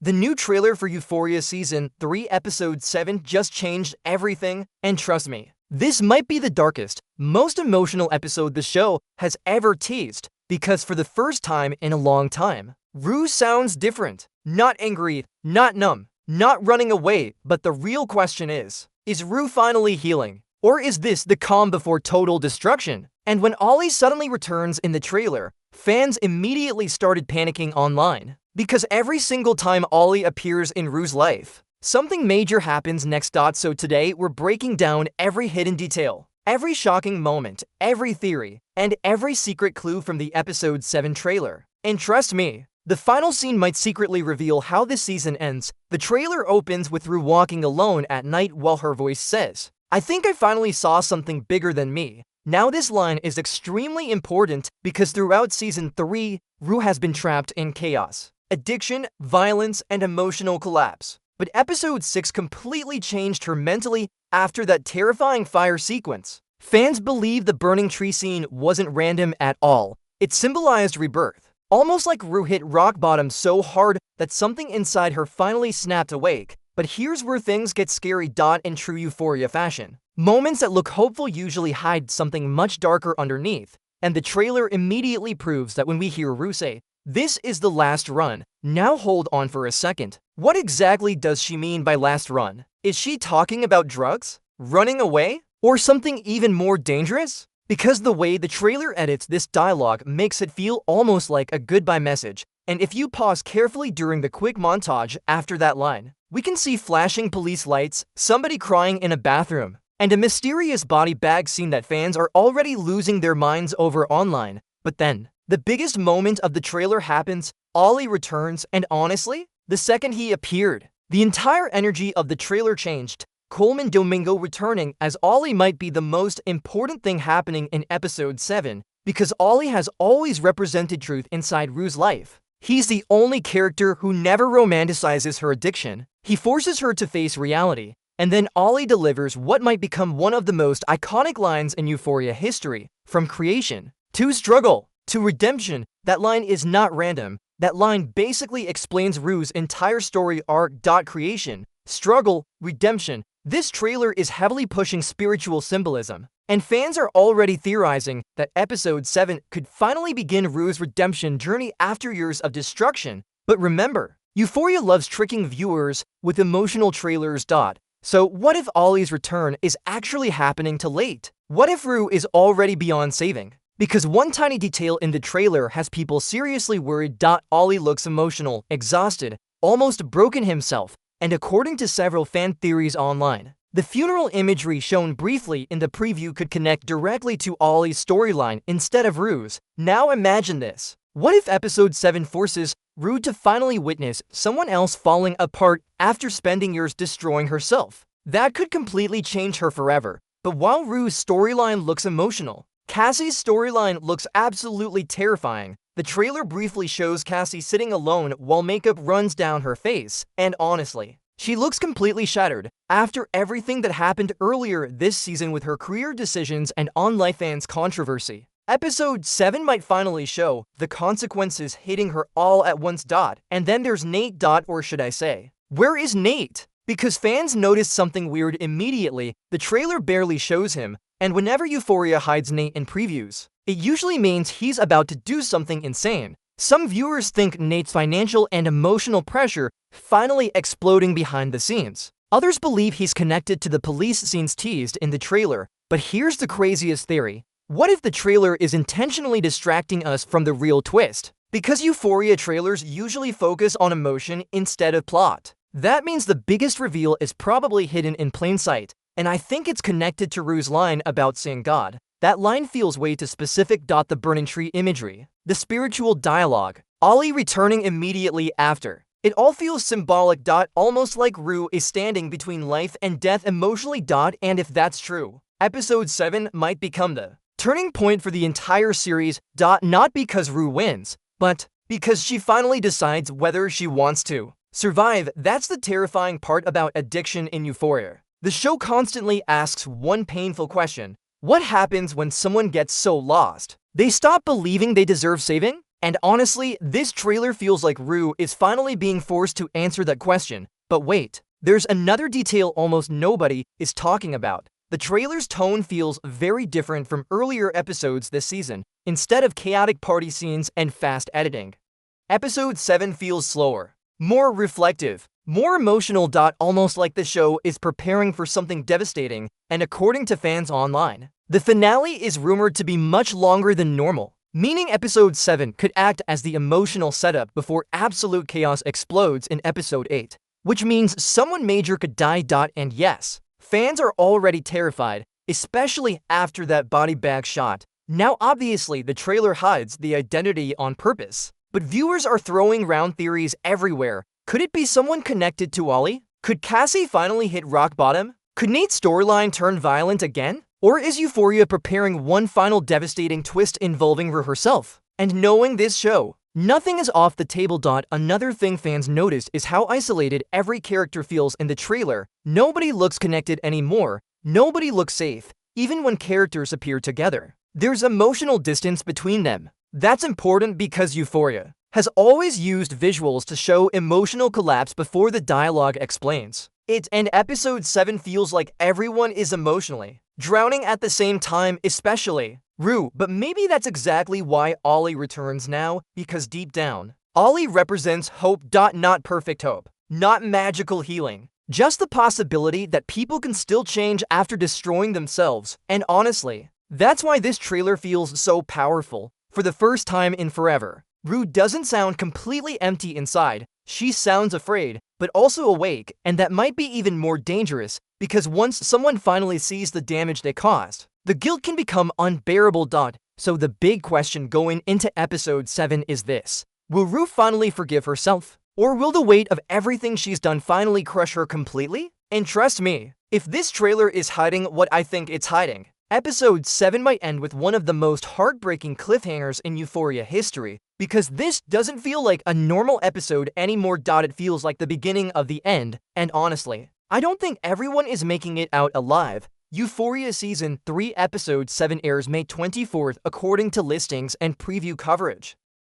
The new trailer for Euphoria Season 3 Episode 7 just changed everything, and trust me, this might be the darkest, most emotional episode the show has ever teased, because for the first time in a long time, Rue sounds different. Not angry, not numb, not running away, but the real question is Rue finally healing? Or is this the calm before total destruction? And when Ollie suddenly returns in the trailer, fans immediately started panicking online. Because every single time Ollie appears in Rue's life, something major happens next. So today, we're breaking down every hidden detail, every shocking moment, every theory, and every secret clue from the Episode 7 trailer. And trust me, the final scene might secretly reveal how this season ends. The trailer opens with Rue walking alone at night while her voice says, "I think I finally saw something bigger than me." Now this line is extremely important because throughout Season 3, Rue has been trapped in chaos, addiction, violence, and emotional collapse. But Episode 6 completely changed her mentally after that terrifying fire sequence. Fans believe the burning tree scene wasn't random at all. It symbolized rebirth. Almost like Rue hit rock bottom so hard that something inside her finally snapped awake. But here's where things get scary. In true Euphoria fashion, moments that look hopeful usually hide something much darker underneath. And the trailer immediately proves that when we hear Rue say, "This is the last run." Now hold on for a second. What exactly does she mean by last run? Is she talking about drugs? Running away? Or something even more dangerous? Because the way the trailer edits this dialogue makes it feel almost like a goodbye message. And if you pause carefully during the quick montage after that line, we can see flashing police lights, somebody crying in a bathroom, and a mysterious body bag scene that fans are already losing their minds over online. But then, the biggest moment of the trailer happens. Ollie returns, and honestly, the second he appeared, the entire energy of the trailer changed. Coleman Domingo returning as Ollie might be the most important thing happening in Episode 7, because Ollie has always represented truth inside Rue's life. He's the only character who never romanticizes her addiction. He forces her to face reality, and then Ollie delivers what might become one of the most iconic lines in Euphoria history. From creation to struggle to redemption, that line is not random. That line basically explains Rue's entire story arc. Creation, struggle, redemption. This trailer is heavily pushing spiritual symbolism, and fans are already theorizing that Episode 7 could finally begin Rue's redemption journey after years of destruction. But remember, Euphoria loves tricking viewers with emotional trailers. So what if Ollie's return is actually happening too late? What if Rue is already beyond saving? Because one tiny detail in the trailer has people seriously worried. Ollie looks emotional, exhausted, almost broken himself. And according to several fan theories online, the funeral imagery shown briefly in the preview could connect directly to Ollie's storyline instead of Rue's. Now imagine this. What if Episode 7 forces Rue to finally witness someone else falling apart after spending years destroying herself? That could completely change her forever. But while Rue's storyline looks emotional, Cassie's storyline looks absolutely terrifying. The trailer briefly shows Cassie sitting alone while makeup runs down her face, and honestly, she looks completely shattered after everything that happened earlier this season with her career decisions and OnlyFans controversy. Episode 7 might finally show the consequences hitting her all at once. And then there's Nate. Or should I say, where is Nate? Because fans notice something weird immediately. The trailer barely shows him, and whenever Euphoria hides Nate in previews, it usually means he's about to do something insane. Some viewers think Nate's financial and emotional pressure finally exploding behind the scenes. Others believe he's connected to the police scenes teased in the trailer. But here's the craziest theory. What if the trailer is intentionally distracting us from the real twist? Because Euphoria trailers usually focus on emotion instead of plot. That means the biggest reveal is probably hidden in plain sight. And I think it's connected to Rue's line about seeing God. That line feels way too specific. The burning tree imagery, the spiritual dialogue, Ollie returning immediately after. It all feels symbolic. Almost like Rue is standing between life and death emotionally. And if that's true, Episode 7 might become the turning point for the entire series. Not because Rue wins, but because she finally decides whether she wants to survive. That's the terrifying part about addiction in Euphoria. The show constantly asks one painful question. What happens when someone gets so lost they stop believing they deserve saving? And honestly, this trailer feels like Rue is finally being forced to answer that question. But wait, there's another detail almost nobody is talking about. The trailer's tone feels very different from earlier episodes this season. Instead of chaotic party scenes and fast editing, Episode 7 feels slower, more reflective, more emotional. Almost like the show is preparing for something devastating, and according to fans online, the finale is rumored to be much longer than normal, meaning Episode 7 could act as the emotional setup before absolute chaos explodes in Episode 8, which means someone major could die. And yes, fans are already terrified, especially after that body bag shot. Now obviously the trailer hides the identity on purpose, but viewers are throwing around theories everywhere. Could it be someone connected to Ollie? Could Cassie finally hit rock bottom? Could Nate's storyline turn violent again? Or is Euphoria preparing one final devastating twist involving Rue herself? And knowing this show, nothing is off the table. Another thing fans noticed is how isolated every character feels in the trailer. Nobody looks connected anymore. Nobody looks safe, even when characters appear together. There's emotional distance between them. That's important because Euphoria has always used visuals to show emotional collapse before the dialogue explains it, and Episode 7 feels like everyone is emotionally drowning at the same time, especially Rue. But maybe that's exactly why Ollie returns now, because deep down, Ollie represents hope. Not perfect hope, not magical healing, just the possibility that people can still change after destroying themselves. And honestly, that's why this trailer feels so powerful. For the first time in forever, Rue doesn't sound completely empty inside. She sounds afraid, but also awake, and that might be even more dangerous, because once someone finally sees the damage they caused, the guilt can become unbearable. So the big question going into Episode 7 is this: will Rue finally forgive herself? Or will the weight of everything she's done finally crush her completely? And trust me, if this trailer is hiding what I think it's hiding, Episode 7 might end with one of the most heartbreaking cliffhangers in Euphoria history, because this doesn't feel like a normal episode anymore. It feels like the beginning of the end, and honestly, I don't think everyone is making it out alive. Euphoria Season 3 Episode 7 airs May 24th according to listings and preview coverage.